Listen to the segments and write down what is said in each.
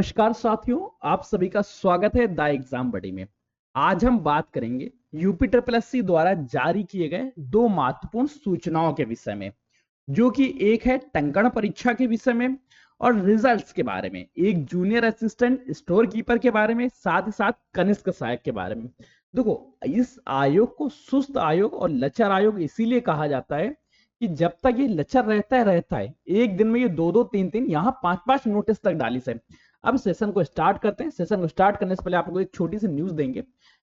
नमस्कार साथियों, आप सभी का स्वागत है द एग्जाम बडी में। आज हम बात करेंगे यूपी ट्रिपल एससी द्वारा जारी किए गए दो महत्वपूर्ण सूचनाओं के विषय में, जो कि एक है टंकण परीक्षा के विषय में और रिजल्ट्स के बारे में, एक जूनियर असिस्टेंट स्टोर कीपर के बारे में, साथ ही साथ कनिष्क सहायक के बारे में। देखो, इस आयोग को सुस्त आयोग और लचर आयोग इसीलिए कहा जाता है कि जब तक ये लचर रहता है एक दिन में ये दो दो तीन तीन यहाँ पांच पांच नोटिस तक डाली से। अब सेशन को स्टार्ट करते हैं। सेशन को स्टार्ट करने से पहले आप लोगों को एक छोटी सी न्यूज देंगे।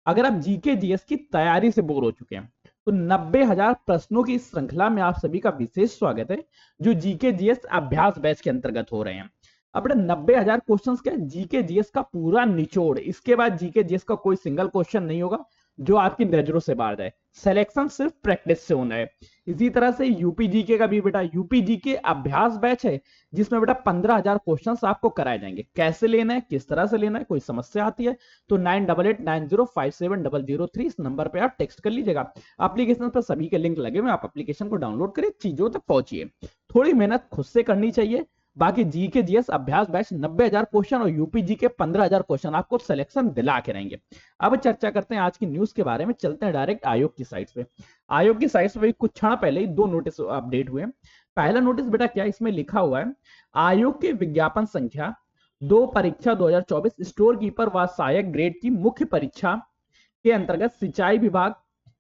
अगर आप जीके जीएस की तैयारी से बोर हो चुके हैं तो 90,000 प्रश्नों की इस श्रृंखला में आप सभी का विशेष स्वागत है, जो जीके जीएस अभ्यास बैच के अंतर्गत हो रहे हैं। अब 90,000 क्वेश्चन क्या जीके जीएस का पूरा निचोड़, इसके बाद जीके जीएस का कोई सिंगल क्वेश्चन नहीं होगा जो आपकी नजरों से बाहर जाए। सिलेक्शन सिर्फ प्रैक्टिस से होना है। इसी तरह से यूपी जीके का भी बेटा यूपी जीके अभ्यास बैच है, जिसमें बेटा 15,000 क्वेश्चन आपको कराए जाएंगे। कैसे लेना है, किस तरह से लेना है, कोई समस्या आती है तो 9889057003 इस नंबर पे आप टेक्स्ट कर लीजिएगा। एप्लीकेशन पर सभी के लिंक लगे हुए, आप एप्लीकेशन को डाउनलोड करिए, चीजों तक पहुंचिए। थोड़ी मेहनत खुद से करनी चाहिए। बाकी जीके जीएस अभ्यास बैच 90,000 क्वेश्चन और यूपी जी के 15,000 क्वेश्चन आपको सिलेक्शन दिला के रहेंगे। अब चर्चा करते हैं आज की न्यूज के बारे में। चलते हैं डायरेक्ट आयोग की साइट पे। आयोग की साइट पे कुछ क्षण पहले ही दो नोटिस अपडेट हुए। पहला नोटिस बेटा क्या, इसमें लिखा हुआ है आयोग के विज्ञापन संख्या 2 परीक्षा 2024 स्टोर कीपर व सहायक ग्रेड की मुख्य परीक्षा के अंतर्गत सिंचाई विभाग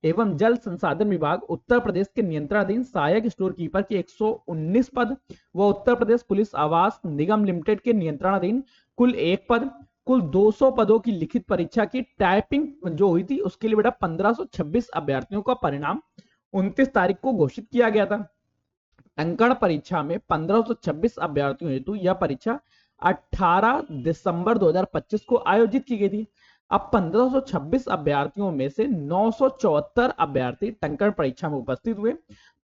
एवं जल संसाधन विभाग उत्तर प्रदेश के नियंत्रणाधीन सहायक स्टोर कीपर के 119 पद व उत्तर प्रदेश पुलिस आवास निगम लिमिटेड के नियंत्रणाधीन कुल 1 पद, कुल 200 पदों की लिखित परीक्षा की टाइपिंग जो हुई थी उसके लिए बेटा 1526 अभ्यर्थियों का परिणाम 29 तारीख को घोषित किया गया था। अंकड़ परीक्षा में 1526 अभ्यर्थियों हेतु यह परीक्षा 18 दिसंबर 2025 को आयोजित की गई थी। अब 1526 अभ्यर्थियों में से 974 अभ्यर्थी टंकण परीक्षा में उपस्थित हुए,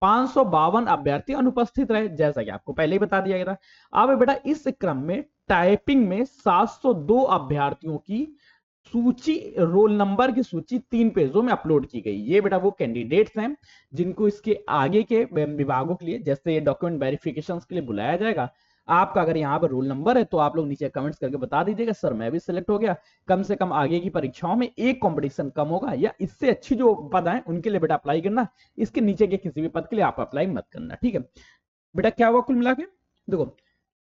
552 अभ्यर्थी अनुपस्थित रहे, जैसा कि आपको पहले ही बता दिया गया था। अब बेटा इस क्रम में टाइपिंग में 702 अभ्यर्थियों की सूची, रोल नंबर की सूची 3 पेजों में अपलोड की गई। ये बेटा वो कैंडिडेट्स हैं जिनको इसके आगे के विभागों के लिए, जैसे डॉक्यूमेंट वेरिफिकेशन के लिए बुलाया जाएगा। आपका अगर यहाँ पर रोल नंबर है तो आप लोग नीचे कमेंट्स करके बता दीजिएगा सर मैं भी सिलेक्ट हो गया। कम से कम आगे की परीक्षाओं में एक कंपटीशन कम होगा, या इससे अच्छी जो पद है उनके लिए बेटा अप्लाई करना, इसके नीचे के किसी भी पद के लिए आप अप्लाई मत करना, ठीक है। बेटा क्या हुआ कुल मिला के, देखो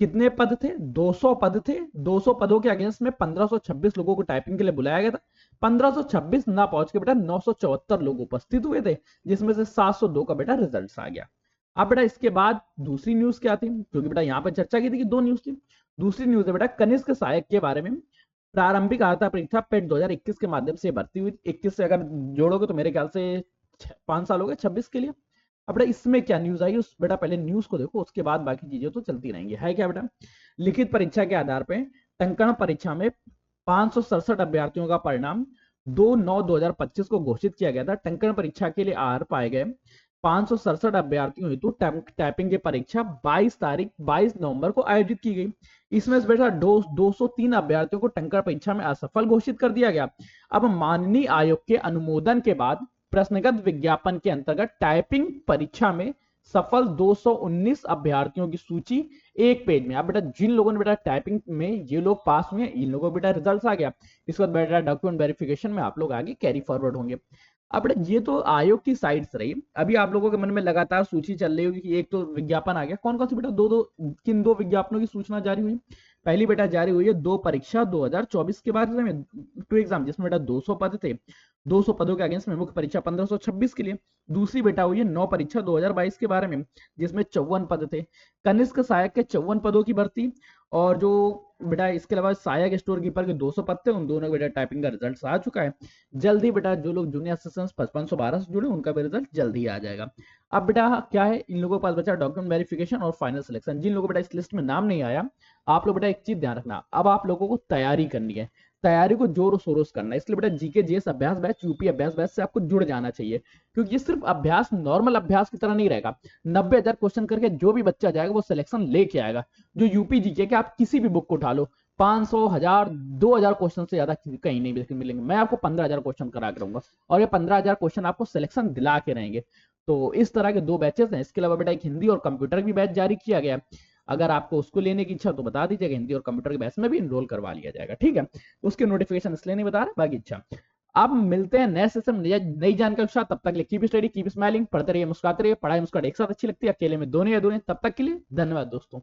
कितने पद थे, 200 पद थे। 200 पदों के अगेंस्ट में 1526 लोगों को टाइपिंग के लिए बुलाया गया था। 1526 ना पहुंच के बेटा 974 लोग उपस्थित हुए थे, जिसमें से 702 का बेटा रिजल्ट आ गया। अब बेटा इसके बाद दूसरी न्यूज क्या थी, क्योंकि बेटा यहाँ पर चर्चा की थी कि दो न्यूज थी। दूसरी न्यूज है बेटा कनिष्क सहायक के बारे में। प्रारंभिक अर्हता परीक्षा पेट 2021 के माध्यम से भर्ती हुई। 21 से अगर जोड़ोगे तो मेरे ख्याल से 5 साल हो गए 26 के लिए। अब बेटा इसमें क्या न्यूज आई, उस बेटा पहले न्यूज को देखो, उसके बाद बाकी चीजें तो चलती रहेंगी। है क्या बेटा, लिखित परीक्षा के आधार पर टंकण परीक्षा में 567 अभ्यर्थियों का परिणाम 2/9/2025 को घोषित किया गया था। टंकण परीक्षा के लिए आर पाए गए 567 अभ्यर्थियों हेतु टाइपिंग की परीक्षा 22 नवंबर को आयोजित की गई। इसमें से बेटा 203 अभ्यर्थियों को टंकण परीक्षा में असफल घोषित कर दिया गया। अब माननीय आयोग के अनुमोदन के बाद प्रश्नगत विज्ञापन के अंतर्गत टाइपिंग परीक्षा में सफल 219 अभ्यर्थियों की सूची एक पेज में। अब बेटा जिन लोगों ने बेटा टाइपिंग में ये लोग पास हुए, इन लोगों को बेटा रिजल्ट आ गया। इसके बाद बेटा डॉक्यूमेंट वेरिफिकेशन में आप लोग आगे कैरी फॉरवर्ड होंगे। अब बेटा ये तो आयोग की साइड से रही। अभी आप लोगों के मन में लगातार सूची चल रही होगी कि एक तो विज्ञापन आ गया, कौन कौन सी बेटा किन दो विज्ञापनों की सूचना जारी हुई। पहली बेटा जारी हुई है 2 परीक्षा 2024 के बारे में, 2 एग्जाम, जिसमें बेटा 200 पद थे। 200 पदों के अगेंस्ट में मुख्य परीक्षा 1526 के लिए। दूसरी बेटा हुई है 9 परीक्षा 2022 के बारे में, जिसमें 54 पद थे। कनिष्क सहायक के 54 पदों की भर्ती, और जो बेटा इसके अलावा सहायक स्टोर कीपर के 200 पद थे, उन दोनों बेटा टाइपिंग का रिजल्ट आ चुका है। जल्द ही बेटा जो लोग जूनियर असिस्टेंट 5512 से जुड़े उनका भी रिजल्ट जल्द ही आ जाएगा। अब बेटा क्या है, इन लोगों के पास बचा डॉक्यूमेंट वेरिफिकेशन और फाइनल सिलेक्शन। जिन लोगों को बेटा इस लिस्ट में नाम नहीं आया, आप लोग बेटा एक चीज ध्यान रखना, अब आप लोगों को तैयारी करनी है, तैयारी को जोर शोरों से करना है। इसलिए बेटा जीके जीएस अभ्यास बैच, यूपी अभ्यास बैच से आपको जुड़ जाना चाहिए, क्योंकि ये सिर्फ अभ्यास नॉर्मल अभ्यास की तरह नहीं रहेगा। 90,000 क्वेश्चन करके जो भी बच्चा जाएगा वो सिलेक्शन लेके आएगा। जो यूपी जीके के आप किसी भी बुक को उठा लो, 500, 1000, 2000 क्वेश्चन से ज्यादा कहीं नहीं मिलेंगे। मैं आपको 15,000 क्वेश्चन करा के रहूंगा, और ये 15,000 क्वेश्चन आपको सिलेक्शन दिला के रहेंगे। तो इस तरह के दो बैचेस हैं। इसके अलावा बेटा एक हिंदी और कंप्यूटर भी बैच जारी किया गया। अगर आपको उसको लेने की इच्छा तो बता दीजिएगा, हिंदी और कंप्यूटर के बैच में भी इनरोल करवा लिया जाएगा, ठीक है। उसके नोटिफिकेशन इसलिए नहीं बता रहा, बाकी अच्छा। अब मिलते हैं नए सेशन नई जानकारी के साथ, तब तक के लिए कीप स्टडी कीप स्माइलिंग, पढ़ते रहिए मुस्कुराते रहिए, पढ़ाई मुस्कुराहट एक साथ अच्छी लगती है, अकेले में दोनों या दोनों। तब तक के लिए धन्यवाद दोस्तों।